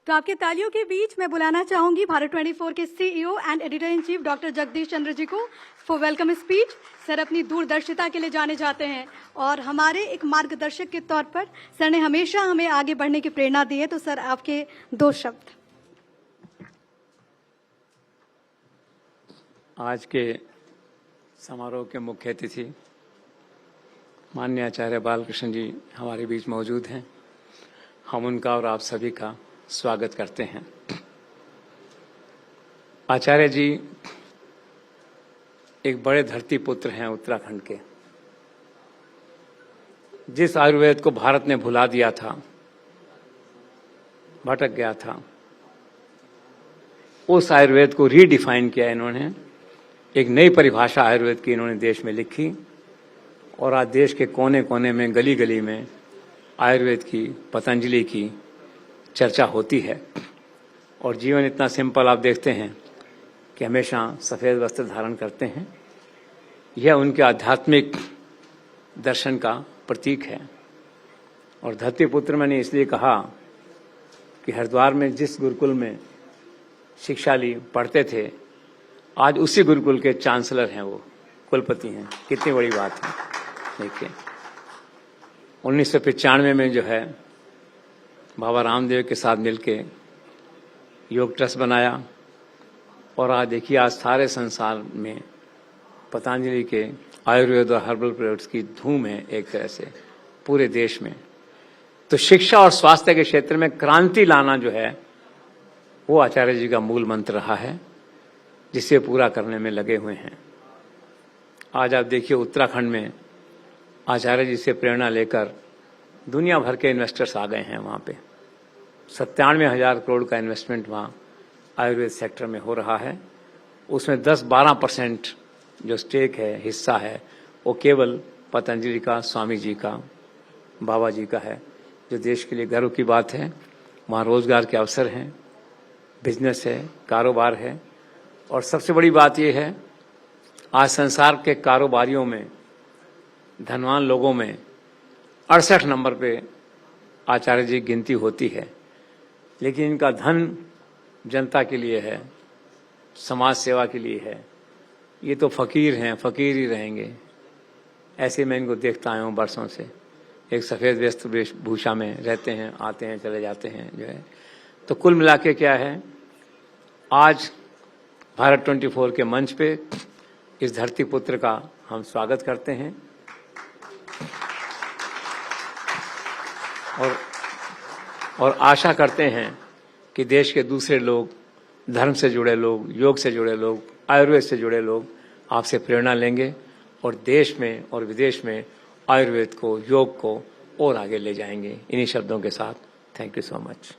तो आपके तालियों के बीच मैं बुलाना चाहूंगी भारत 24 के CEO and editor in chief doctor Jagdish Chandra ji को फॉर वेलकम स्पीच। सर अपनी दूरदर्शिता के लिए जाने जाते हैं और हमारे एक मार्गदर्शक के तौर पर सर ने हमेशा हमें आगे बढ़ने की प्रेरणा दी है। तो सर आपके 2 शब्द। आज के समारोह के मुख्य अतिथि माननीय आचार्य बालकृष्ण जी हमारे बीच मौजूद हैं। हम उनका और आप सभी का स्वागत करते हैं। आचार्य जी एक बड़े धरती पुत्र हैं उत्तराखंड के। जिस आयुर्वेद को भारत ने भुला दिया था, भटक गया था, उस आयुर्वेद को रीडिफाइन किया इन्होंने। एक नई परिभाषा आयुर्वेद की इन्होंने देश में लिखी और आज देश के कोने कोने में, गली गली में आयुर्वेद की, पतंजलि की चर्चा होती है। और जीवन इतना सिंपल आप देखते हैं कि हमेशा सफ़ेद वस्त्र धारण करते हैं। यह उनके आध्यात्मिक दर्शन का प्रतीक है। और धरती पुत्र मैंने इसलिए कहा कि हरिद्वार में जिस गुरुकुल में शिक्षा ली, पढ़ते थे, आज उसी गुरुकुल के चांसलर हैं, वो कुलपति हैं। कितनी बड़ी बात है। देखिए 1995 में जो है बाबा रामदेव के साथ मिलके योग ट्रस्ट बनाया और आज देखिए आज सारे संसार में पतंजलि के आयुर्वेद और हर्बल प्रोडक्ट्स की धूम है एक तरह से पूरे देश में। तो शिक्षा और स्वास्थ्य के क्षेत्र में क्रांति लाना जो है वो आचार्य जी का मूल मंत्र रहा है, जिसे पूरा करने में लगे हुए हैं। आज आप देखिए उत्तराखंड में आचार्य जी से प्रेरणा लेकर दुनिया भर के इन्वेस्टर्स आ गए हैं। वहाँ पे 97,000 करोड़ का इन्वेस्टमेंट वहाँ आयुर्वेद सेक्टर में हो रहा है। उसमें 10-12% जो स्टेक है, हिस्सा है, वो केवल पतंजलि का, स्वामी जी का, बाबा जी का है, जो देश के लिए गर्व की बात है। वहाँ रोजगार के अवसर हैं, बिजनेस है, कारोबार है। और सबसे बड़ी बात यह है आज संसार के कारोबारियों में, धनवान लोगों में 68 नंबर पे आचार्य जी गिनती होती है। लेकिन इनका धन जनता के लिए है, समाज सेवा के लिए है। ये तो फकीर हैं, फकीर ही रहेंगे। ऐसे मैं इनको देखता आया हूँ बरसों से। एक सफ़ेद वेशभूषा में रहते हैं, आते हैं, चले जाते हैं जो है। तो कुल मिला के क्या है, आज भारत 24 के मंच पे इस धरती पुत्र का हम स्वागत करते हैं और आशा करते हैं कि देश के दूसरे लोग, धर्म से जुड़े लोग, योग से जुड़े लोग, आयुर्वेद से जुड़े लोग आपसे प्रेरणा लेंगे और देश में और विदेश में आयुर्वेद को, योग को और आगे ले जाएंगे। इन्हीं शब्दों के साथ थैंक यू सो मच।